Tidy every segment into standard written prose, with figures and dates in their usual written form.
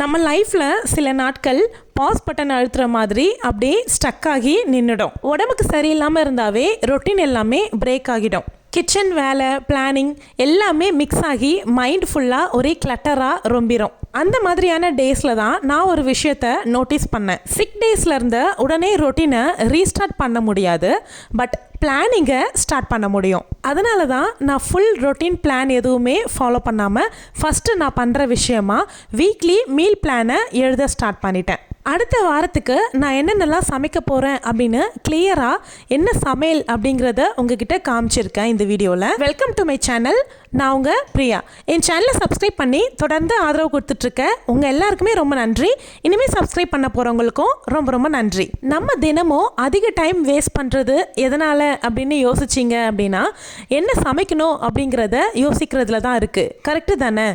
நம்ம லைஃப்பில் சில நாட்கள் பாஸ் பட்டன் அழுத்துற மாதிரி அப்படியே ஸ்டக் ஆகி நின்றுடும். உடம்புக்கு சரியில்லாமல் இருந்தாவே ரொட்டீன் எல்லாமே பிரேக் ஆகிடும். கிச்சன் வேலை பிளானிங் எல்லாமே மிக்ஸ் ஆகி மைண்ட் ஃபுல்லாக ஒரே கிளட்டராக ரொம்பிடும். அந்த மாதிரியான டேஸில் தான் நான் ஒரு விஷயத்தை நோட்டீஸ் பண்ணேன். சிக் டேஸில் இருந்த உடனே ரொட்டீனை ரீஸ்டார்ட் பண்ண முடியாது, பட் பிளானிங்கை ஸ்டார்ட் பண்ண முடியும். அதனால தான் நான் ஃபுல் ரொட்டீன் பிளான் எதுவுமே ஃபாலோ பண்ணாமல் ஃபஸ்ட்டு நான் பண்ணுற விஷயமா வீக்லி மீல் பிளானை எழுத ஸ்டார்ட் பண்ணிட்டேன். அடுத்த வாரத்துக்கு நான் என்னென்னலாம் சமைக்க போகிறேன் அப்படின்னு கிளியராக என்ன சமையல் அப்படிங்கிறத உங்ககிட்ட காமிச்சிருக்கேன் இந்த வீடியோவில். Welcome to my channel. நான் உங்கள் பிரியா. என் சேனலை சப்ஸ்கிரைப் பண்ணி தொடர்ந்து ஆதரவு கொடுத்துட்ருக்கேன். உங்கள் எல்லாருக்குமே ரொம்ப நன்றி. இனிமேல் சப்ஸ்கிரைப் பண்ண போகிறவங்களுக்கும் ரொம்ப ரொம்ப நன்றி. நம்ம தினமும் அதிக டைம் வேஸ்ட் பண்ணுறது எதனால் அப்படின்னு யோசிச்சிங்க அப்படின்னா என்ன சமைக்கணும் அப்படிங்கிறத யோசிக்கிறதுல தான் இருக்குது. கரெக்டு தானே?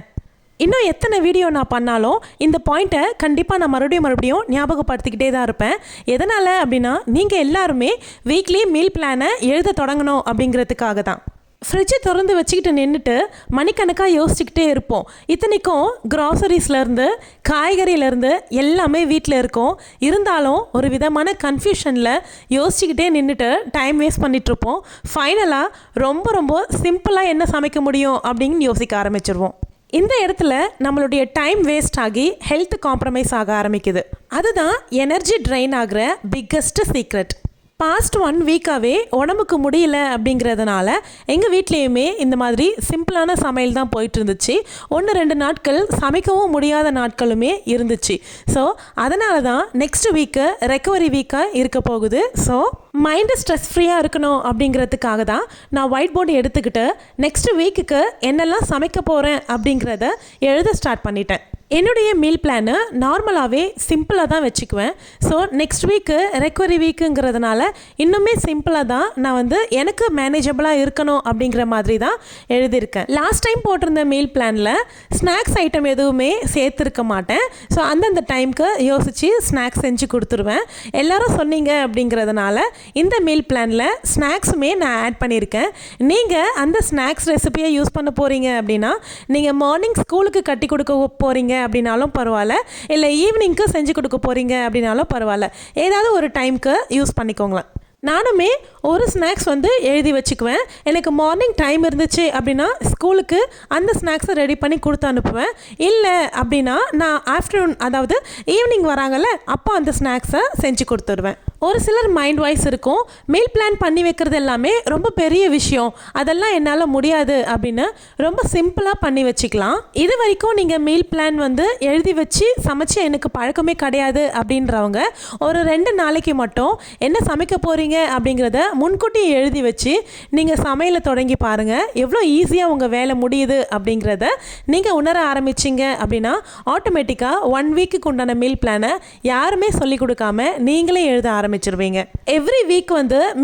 இன்னும் எத்தனை வீடியோ நான் பண்ணாலும் இந்த பாயிண்ட்டை கண்டிப்பாக நான் மறுபடியும் ஞாபகப்படுத்திக்கிட்டே தான் இருப்பேன். எதனால் அப்படின்னா நீங்கள் எல்லாருமே வீக்லி மீல் பிளானை எழுத தொடங்கணும் அப்படிங்கிறதுக்காக தான். ஃப்ரிட்ஜை திறந்து வச்சுக்கிட்டு நின்றுட்டு மணிக்கணக்காக யோசிச்சுக்கிட்டே இருப்போம். இத்தனைக்கும் க்ராசரிஸ்லேருந்து காய்கறியிலேருந்து எல்லாமே வீட்டில் இருக்கும். இருந்தாலும் ஒரு விதமான கன்ஃபியூஷனில் யோசிச்சுக்கிட்டே நின்றுட்டு டைம் வேஸ்ட் பண்ணிகிட்ருப்போம். ஃபைனலாக ரொம்ப சிம்பிளாக என்ன சமைக்க முடியும் அப்படின்னு யோசிக்க ஆரம்பிச்சிருவோம். இந்த இடத்துல நம்மளுடைய டைம் வேஸ்ட் ஆகி ஹெல்த் காம்ப்ரமைஸ் ஆக ஆரம்பிக்குது. அதுதான் எனர்ஜி ட்ரெயின் ஆகிற பிக்கஸ்ட் சீக்ரெட். பாஸ்ட் 1 வீக்காகவே உடம்புக்கு முடியல அப்படிங்கிறதுனால எங்கள் வீட்லேயுமே இந்த மாதிரி சிம்பிளான சமையல் தான் போயிட்டு இருந்துச்சு. 1-2 நாட்கள் சமைக்கவும் முடியாத நாட்களுமே இருந்துச்சு. ஸோ அதனால தான் நெக்ஸ்ட் வீக்கு ரெக்கவரி வீக்காக இருக்க போகுது. ஸோ மைண்டு ஸ்ட்ரெஸ் ஃப்ரீயாக இருக்கணும் அப்படிங்கிறதுக்காக தான் நான் ஒயிட் போர்டு எடுத்துக்கிட்டு நெக்ஸ்ட் வீக்குக்கு என்னெல்லாம் சமைக்க போகிறேன் அப்படிங்கிறத எழுத ஸ்டார்ட் பண்ணிட்டேன். என்னுடைய மீல் பிளானு நார்மலாகவே சிம்பிளாக தான் வச்சுக்குவேன். ஸோ நெக்ஸ்ட் வீக்கு ரெக்கவரி வீக்குங்கிறதுனால இன்னுமே சிம்பிளாக தான் நான் எனக்கு மேனேஜபிளாக இருக்கணும் அப்படிங்கிற மாதிரி தான் எழுதியிருக்கேன். லாஸ்ட் டைம் போட்டிருந்த மீல் பிளானில் ஸ்நாக்ஸ் ஐட்டம் எதுவுமே சேர்த்துருக்க மாட்டேன். ஸோ அந்தந்த டைமுக்கு யோசித்து ஸ்நாக்ஸ் செஞ்சு கொடுத்துருவேன். எல்லோரும் சொன்னீங்க அப்படிங்கிறதுனால இந்த மீல் பிளானில் ஸ்நாக்ஸுமே நான் ஆட் பண்ணியிருக்கேன். நீங்கள் அந்த ஸ்நாக்ஸ் ரெசிபியை யூஸ் பண்ண போகிறீங்க அப்படின்னா நீங்கள் மார்னிங் ஸ்கூலுக்கு கட்டி கொடுக்க போகிறீங்க அப்படின்னாலும் பரவாயில்ல, இல்லை ஈவினிங்க்கு செஞ்சு கொடுக்க போகிறீங்க அப்படின்னாலும் பரவாயில்ல, ஏதாவது ஒரு டைமுக்கு யூஸ் பண்ணிக்கோங்களேன். நானுமே ஒரு ஸ்நாக்ஸ் எழுதி வச்சுக்குவேன். எனக்கு மார்னிங் டைம் இருந்துச்சு அப்படின்னா ஸ்கூலுக்கு அந்த ஸ்நாக்ஸை ரெடி பண்ணி கொடுத்து அனுப்புவேன். இல்லை அப்படின்னா நான் ஆஃப்டர்நூன் அதாவது ஈவினிங் வராங்கல்ல அப்போ அந்த ஸ்நாக்ஸை செஞ்சு கொடுத்துருவேன். ஒரு சிலர் மைண்ட் வாய்ஸ் இருக்கும், மீல் பிளான் பண்ணி வைக்கிறது எல்லாமே ரொம்ப பெரிய விஷயம், அதெல்லாம் என்னால் முடியாது அப்படின்னு ரொம்ப சிம்பிளாக பண்ணி வச்சுக்கலாம். இது வரைக்கும் நீங்கள் மீல் பிளான் எழுதி வச்சு சமைச்சு எனக்கு பழக்கமே கிடையாது அப்படின்றவங்க ஒரு 2 நாளைக்கு மட்டும் என்ன சமைக்க போகிறீங்க அப்படிங்கிறத முன்கூட்டி எழுதி வச்சு நீங்கள் சமையலை தொடங்கி பாருங்கள். எவ்வளோ ஈஸியாக உங்கள் வேலை முடியுது அப்படிங்கிறத நீங்கள் உணர ஆரம்பிச்சிங்க அப்படின்னா ஆட்டோமேட்டிக்காக 1 வீக்குக்கு உண்டான மீல் பிளானை யாருமே சொல்லிக் கொடுக்காம நீங்களே எழுத ஆரம்பிச்சிருவீங்க. Every week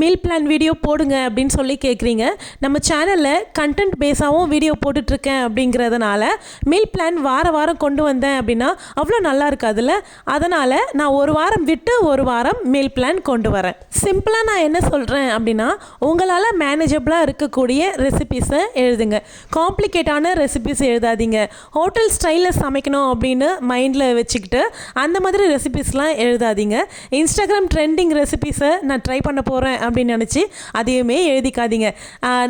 meal plan video போடுங்க அப்படின்னு சொல்லி கேட்குறீங்க. நம்ம சேனலில் கண்டென்ட் பேஸாகவும் வீடியோ போட்டுட்ருக்கேன் அப்படிங்கிறதுனால மீல் பிளான் வாரம் கொண்டு வந்தேன் அப்படின்னா அவ்வளோ நல்லா இருக்காதுல்ல. அதனால் நான் ஒரு வாரம் விட்டு ஒரு வாரம் மீல் பிளான் கொண்டு வரேன். சிம்பிளாக நான் என்ன சொல்கிறேன் அப்படின்னா உங்களால் மேனேஜபிளாக இருக்கக்கூடிய ரெசிபீஸை எழுதுங்க. காம்ப்ளிகேட்டான ரெசிபீஸ் எழுதாதீங்க. ஹோட்டல் ஸ்டைலில் சமைக்கணும் அப்படின்னு மைண்டில் வச்சுக்கிட்டு அந்த மாதிரி ரெசிபீஸ்லாம் எழுதாதீங்க. இன்ஸ்டாகிராம் ட்ரெண்டிங் ரெசிபீஸை நான் ட்ரை பண்ண போகிறேன் அப்படின்னு நினச்சி அதையுமே எழுதிக்காதீங்க.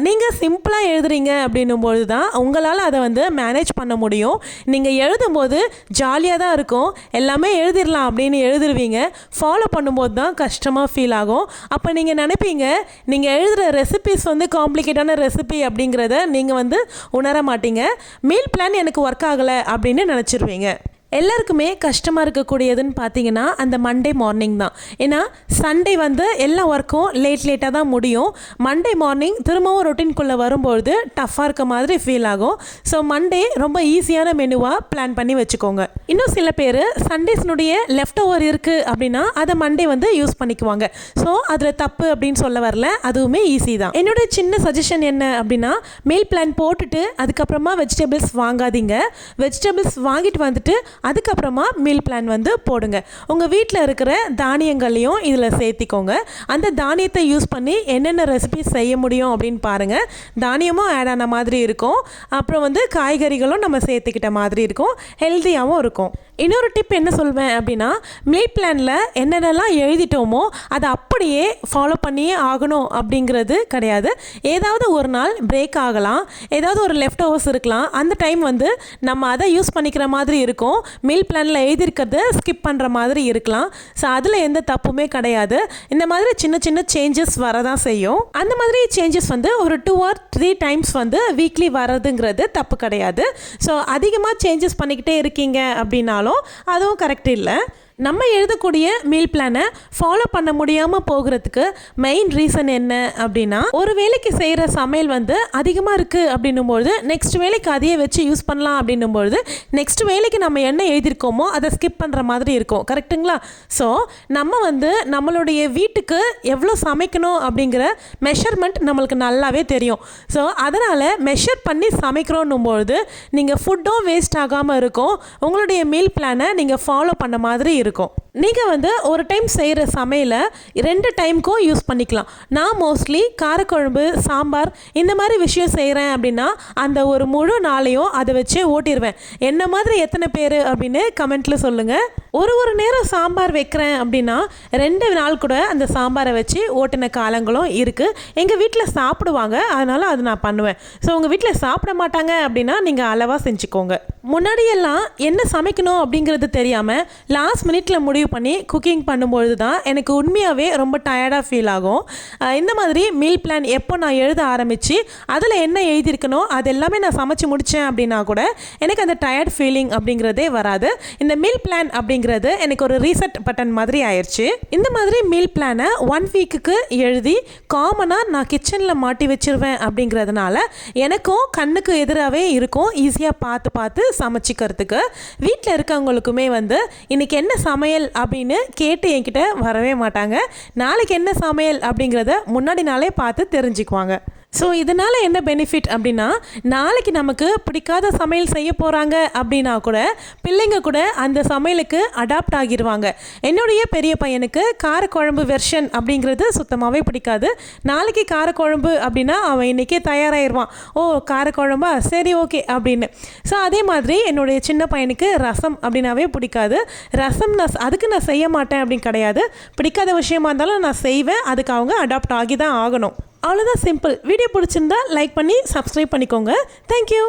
நீங்கள் சிம்பிளாக எழுதுறீங்க அப்படின்னும்போது தான் உங்களால் அதை மேனேஜ் பண்ண முடியும். நீங்கள் எழுதும்போது ஜாலியாக தான் இருக்கும், எல்லாமே எழுதிடலாம் அப்படின்னு எழுதுருவீங்க. ஃபாலோ பண்ணும்போது தான் கஷ்டமாக ஃபீல் ஆகும். அப்போ நீங்கள் நினைப்பீங்க நீங்கள் எழுதுகிற ரெசிபிஸ் காம்ப்ளிகேட்டான ரெசிபி அப்படிங்கிறத நீங்கள் உணர மாட்டீங்க. மீல் பிளான் எனக்கு ஒர்க் ஆகலை அப்படின்னு நினச்சிருவீங்க. எல்லாருக்குமே கஷ்டமாக இருக்கக்கூடியதுன்னு பார்த்தீங்கன்னா அந்த மண்டே மார்னிங் தான். ஏன்னா சண்டே எல்லா ஒர்க்கும் லேட்டாக தான் முடியும். மண்டே மார்னிங் திரும்பவும் ரொட்டீன்குள்ளே வரும்பொழுது டஃப்பாக இருக்க மாதிரி ஃபீல் ஆகும். ஸோ மண்டே ரொம்ப ஈஸியான மெனுவாக பிளான் பண்ணி வச்சுக்கோங்க. இன்னும் சில பேர் சண்டேஸ்னுடைய லெஃப்ட் ஓவர் இருக்குது அப்படின்னா அதை மண்டே யூஸ் பண்ணிக்குவாங்க. ஸோ அதில் தப்பு அப்படின்னு சொல்ல வரல, அதுவுமே ஈஸி தான். என்னோட சின்ன சஜஷன் என்ன அப்படின்னா மீல் பிளான் போட்டுட்டு அதுக்கப்புறமா வெஜிடபிள்ஸ் வாங்காதீங்க. வெஜிடபிள்ஸ் வாங்கிட்டு அதுக்கப்புறமா மீல் பிளான் வந்து போடுங்க. உங்கள் வீட்டில் இருக்கிற தானியங்களையும் இதில் சேர்த்திக்கோங்க. அந்த தானியத்தை யூஸ் பண்ணி என்னென்ன ரெசிபிஸ் செய்ய முடியும் அப்படின்னு பாருங்கள். தானியமும் ஆட் ஆன மாதிரி இருக்கும், அப்புறம் வந்து காய்கறிகளும் நம்ம சேர்த்துக்கிட்ட மாதிரி இருக்கும், ஹெல்த்தியாகவும் இருக்கும். இன்னொரு டிப் என்ன சொல்வேன் அப்படின்னா, மீல் பிளானில் என்னென்னலாம் எழுதிட்டோமோ அதை அப்படியே ஃபாலோ பண்ணியே ஆகணும் அப்படிங்கிறது கிடையாது. ஏதாவது ஒரு நாள் பிரேக் ஆகலாம், ஏதாவது ஒரு லெஃப்ட் ஓவர்ஸ் இருக்கலாம், அந்த டைம் வந்து நம்ம அதை யூஸ் பண்ணிக்கிற மாதிரி இருக்கும். மீல் பிளானில் எழுதியிருக்கிறத ஸ்கிப் பண்ணுற மாதிரி இருக்கலாம். ஸோ அதில் எந்த தப்புமே கிடையாது. இந்த மாதிரி சின்ன சின்ன சேஞ்சஸ் வரதான் செய்யும். அந்த மாதிரி சேஞ்சஸ் வந்து ஒரு 2 or 3 டைம்ஸ் வந்து வீக்லி வரதுங்கிறது தப்பு கிடையாது. ஸோ அதிகமாக சேஞ்சஸ் பண்ணிக்கிட்டே இருக்கீங்க அப்படின்னாலும் அதுவும் கரெக்ட் இல்லை. நம்ம எழுதக்கூடிய மீல் பிளானை ஃபாலோ பண்ண முடியாமல் போகிறதுக்கு மெயின் ரீசன் என்ன அப்படின்னா, ஒரு வேலைக்கு செய்கிற சமையல் வந்து அதிகமாக இருக்குது அப்படின்னும்பொழுது நெக்ஸ்ட் வேலைக்கு அதையே வச்சு யூஸ் பண்ணலாம் அப்படின்னும்பொழுது நெக்ஸ்ட் வேலைக்கு நம்ம என்ன எழுதியிருக்கோமோ அதை ஸ்கிப் பண்ணுற மாதிரி இருக்கும். கரெக்டுங்களா? ஸோ நம்ம வந்து நம்மளுடைய வீட்டுக்கு எவ்வளோ சமைக்கணும் அப்படிங்கிற மெஷர்மெண்ட் நம்மளுக்கு நல்லாவே தெரியும். ஸோ அதனால் மெஷர் பண்ணி சமைக்கிறோன்னும்பொழுது நீங்கள் ஃபுட்டும் வேஸ்ட் ஆகாமல் இருக்கும், உங்களுடைய மீல் பிளானை நீங்கள் ஃபாலோ பண்ண மாதிரி இருக்கும். நீங்கள் வந்து ஒரு டைம் செய்கிற சமையலை 2 டைமுக்கும் யூஸ் பண்ணிக்கலாம். நான் மோஸ்ட்லி காரக்குழம்பு, சாம்பார் இந்த மாதிரி விஷயம் செய்கிறேன் அப்படின்னா அந்த ஒரு முழு நாளையும் அதை வச்சே ஓட்டிடுவேன். என்ன மாதிரி எத்தனை பேர் அப்படின்னு கமெண்ட்டில் சொல்லுங்கள். ஒரு நேரம் சாம்பார் வைக்கிறேன் அப்படின்னா 2 நாள் கூட அந்த சாம்பாரை வச்சு ஓட்டின காலங்களும் இருக்குது. எங்கள் வீட்டில் சாப்பிடுவாங்க, அதனால் அது நான் பண்ணுவேன். ஸோ உங்கள் வீட்டில் சாப்பிட மாட்டாங்க அப்படின்னா நீங்கள் அளவாக செஞ்சுக்கோங்க. முன்னாடியெல்லாம் என்ன சமைக்கணும் அப்படிங்கிறது தெரியாமல் லாஸ்ட் மினிட்ல முடிவு பண்ணி குக்கிங் பண்ணும்பொழுது தான் எனக்கு உண்மையாகவே ரொம்ப டயர்டாக ஃபீல் ஆகும். இந்த மாதிரி மீல் பிளான் எப்போ நான் எழுத ஆரம்பித்து அதில் என்ன எழுதியிருக்கணும் அது எல்லாமே நான் சமைச்சு முடித்தேன் அப்படின்னா கூட எனக்கு அந்த டயர்ட் ஃபீலிங் அப்படிங்கிறதே வராது. இந்த மீல் பிளான் அப்படிங்கிறது எனக்கு ஒரு ரீசெட் பட்டன் மாதிரி ஆயிடுச்சு. இந்த மாதிரி மீல் பிளானை 1 வீக்குக்கு எழுதி காமனாக நான் கிச்சனில் மாட்டி வச்சிருவேன் அப்படிங்கிறதுனால எனக்கும் கண்ணுக்கு எதிராகவே இருக்கும், ஈஸியாக பார்த்து சமைச்சிக்கிறதுக்கு. வீட்டில் இருக்கவங்களுக்குமே வந்து இன்றைக்கி என்ன சமையல் அப்படின்னு கேட்டு என்கிட்ட வரவே மாட்டாங்க. நாளைக்கு என்ன சமையல் அப்படிங்கிறத முன்னாடி நாளே பார்த்து தெரிஞ்சுக்குவாங்க. ஸோ இதனால் என்ன பெனிஃபிட் அப்படின்னா, நாளைக்கு நமக்கு பிடிக்காத சமையல் செய்ய போகிறாங்க அப்படின்னா கூட பிள்ளைங்க கூட அந்த சமையலுக்கு அடாப்ட் ஆகிடுவாங்க. என்னுடைய பெரிய பையனுக்கு காரக்குழம்பு வெர்ஷன் அப்படிங்கிறது சுத்தமாகவே பிடிக்காது. நாளைக்கு காரக்குழம்பு அப்படின்னா அவன் இன்றைக்கே தயாராகிடுவான். ஓ காரக்குழம்பா, சரி ஓகே அப்படின்னு. ஸோ அதே மாதிரி என்னுடைய சின்ன பையனுக்கு ரசம் அப்படின்னாவே பிடிக்காது. ரசம் அதுக்கு நான் செய்ய மாட்டேன் அப்படின்னு கிடையாது, பிடிக்காத விஷயமா இருந்தாலும் நான் செய்வேன், அதுக்கு அவங்க அடாப்ட் ஆகி தான் ஆகணும். அவ்வளோதான், சிம்பிள். வீடியோ பிடிச்சிருந்தா லைக் பண்ணி சப்ஸ்கிரைப் பண்ணிக்கோங்க. தேங்க்யூ.